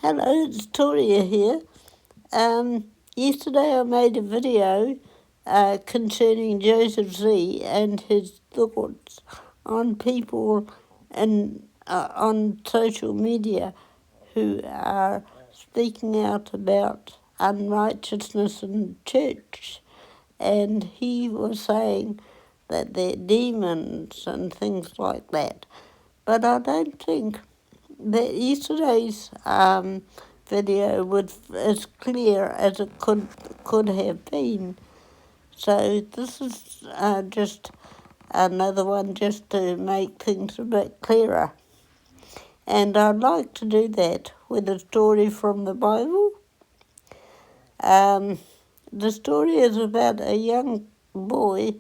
Hello, it's Toria here. Yesterday I made a video concerning Joseph Z and his thoughts on people on social media who are speaking out about unrighteousness in church. And he was saying that they're demons and things like that. But I don't think that yesterday's video was as clear as it could have been. So this is just another one just to make things a bit clearer. And I'd like to do that with a story from the Bible. The story is about a young boy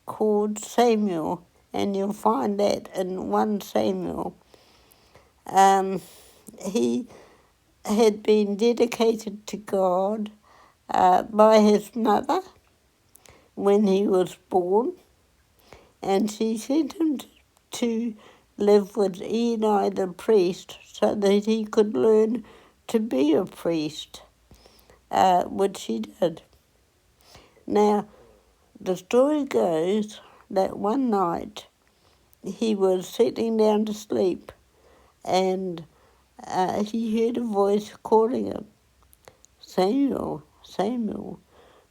called Samuel, and you'll find that in 1 Samuel. He had been dedicated to God by his mother when he was born, and she sent him to live with Eli the priest so that he could learn to be a priest, which he did. Now, the story goes that one night he was sitting down to sleep and he heard a voice calling him, Samuel, Samuel.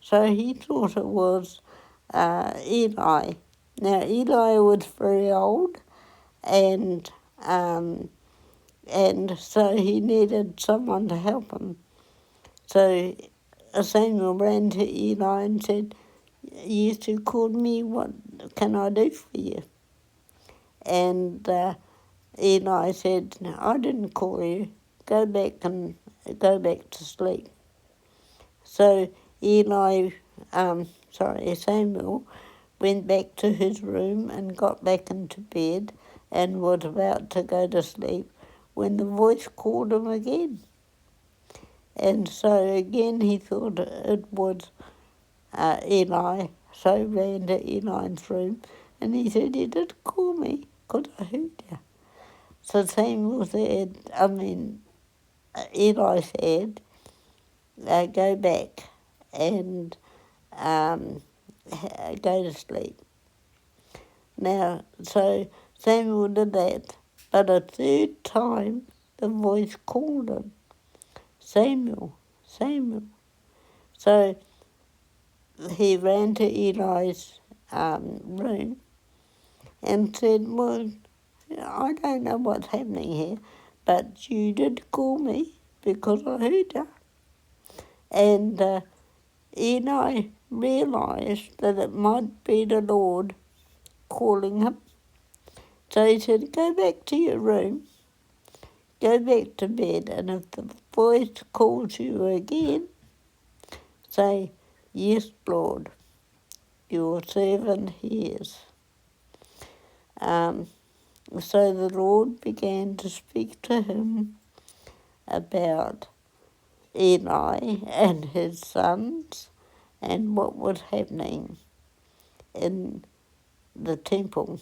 So he thought it was Eli. Now, Eli was very old, and so he needed someone to help him. So Samuel ran to Eli and said, "You two called me, what can I do for you?" And Eli said, "I didn't call you. Go back to sleep." So Samuel went back to his room and got back into bed and was about to go to sleep when the voice called him again. And so again he thought it was Eli, so ran to Eli's room and he said, "You did call me, 'cause I heard you." So Eli said, "Go back and go to sleep." Now, so Samuel did that, but a third time the voice called him, "Samuel, Samuel." So he ran to Eli's room and said, "Well, I don't know what's happening here, but you did call me because I heard you." And Eli realised that it might be the Lord calling him. So he said, "Go back to your room, go back to bed, and if the voice calls you again, say, 'Yes, Lord, your servant hears.'" So the Lord began to speak to him about Eli and his sons and what was happening in the temple.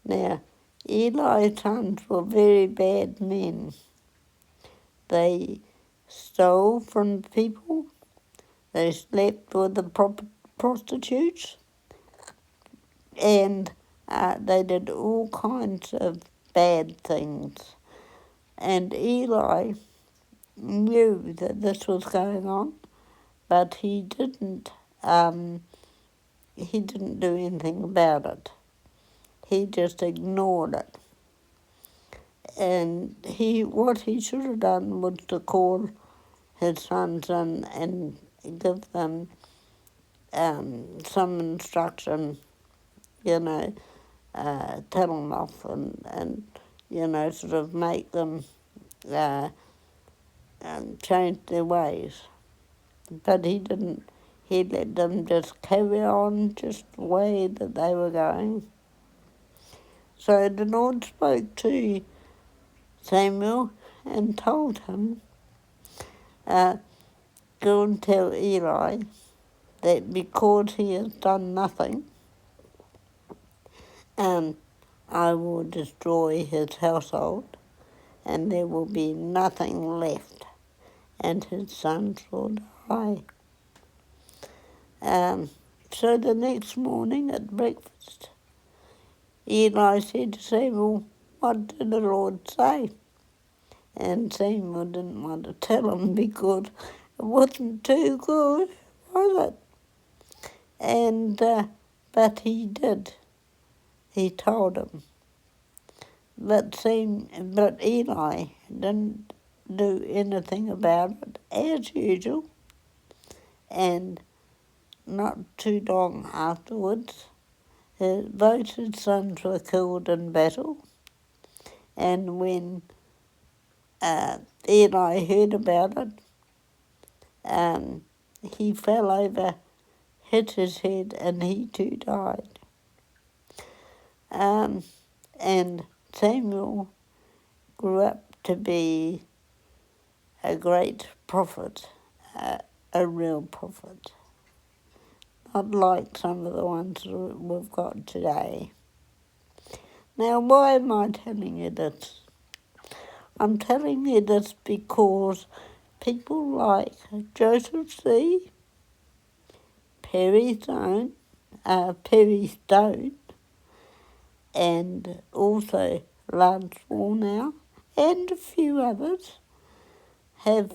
Now, Eli's sons were very bad men. They stole from people, they slept with the prostitutes, and they did all kinds of bad things. And Eli knew that this was going on, but he didn't do anything about it. He just ignored it. And what he should have done was to call his sons in and give them some instruction, tell them off and sort of make them change their ways. But he didn't. He let them just carry on just the way that they were going. So the Lord spoke to Samuel and told him, "Go and tell Eli that because he has done nothing, I will destroy his household and there will be nothing left, and his sons will die. So the next morning at breakfast, Eli said to Samuel, "What did the Lord say?" And Samuel didn't want to tell him because it wasn't too good, was it? And but he did. He told him. But Eli didn't do anything about it, as usual. And not too long afterwards, both his sons were killed in battle. And when Eli heard about it, he fell over, hit his head, and he too died. And Samuel grew up to be a great prophet, a real prophet, not like some of the ones we've got today. Now, why am I telling you this? I'm telling you this because people like Joseph C., Perry Stone, and also Lance Warnow, and a few others have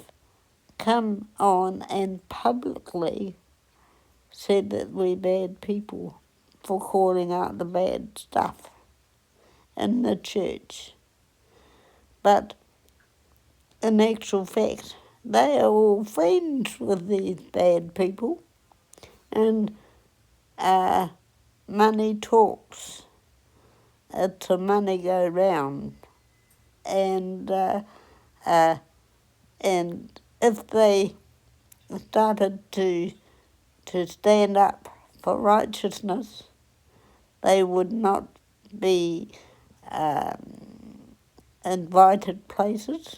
come on and publicly said that we're bad people for calling out the bad stuff in the church. But in actual fact, they are all friends with these bad people, and money talks. It's a money go round, and if they started to stand up for righteousness, they would not be invited places.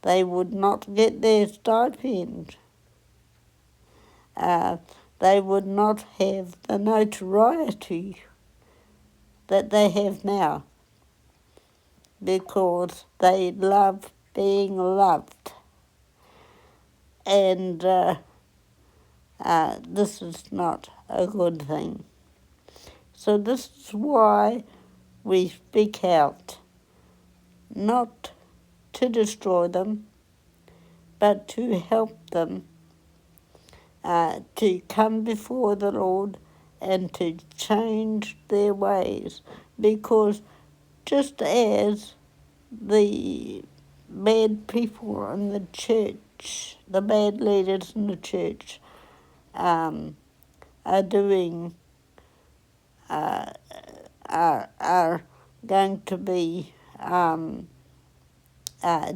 They would not get their stipend. They would not have the notoriety that they have now because they love being loved. And this is not a good thing. So this is why we speak out, not to destroy them, but to help them to come before the Lord and to change their ways. Because just as the bad people in the church, the bad leaders in the church, are doing, are going to be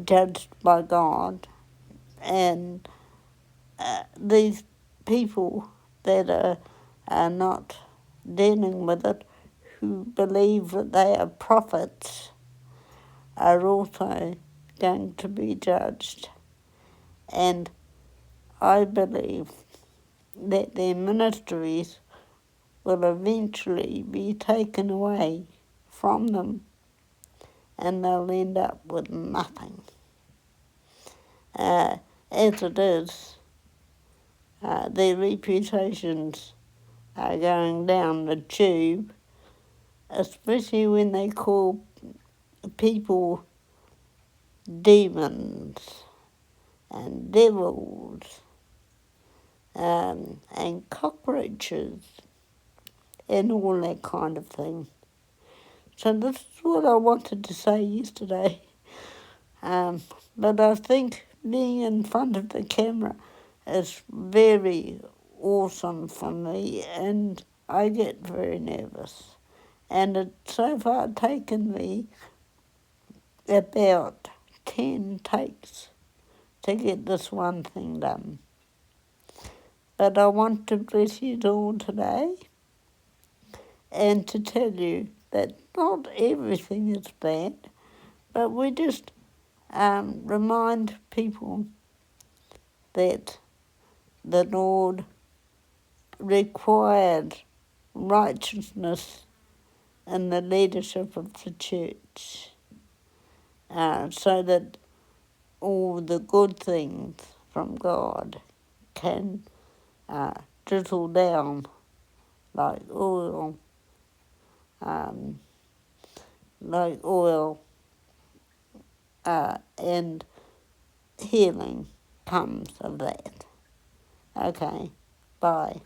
judged by God, and these people that are not dealing with it, who believe that they are prophets, are also going to be judged. And I believe that their ministries will eventually be taken away from them, and they'll end up with nothing. As it is, their reputations are going down the tube, especially when they call people demons and devils and cockroaches and all that kind of thing. So this is what I wanted to say yesterday. But I think being in front of the camera is very awesome for me, and I get very nervous. And it's so far taken me about 10 takes to get this one thing done. But I want to bless you all today and to tell you that not everything is bad, but we just remind people that the Lord required righteousness in the leadership of the church. so that all the good things from God can trickle down like oil, um, like oil, and healing comes of that. Okay, bye.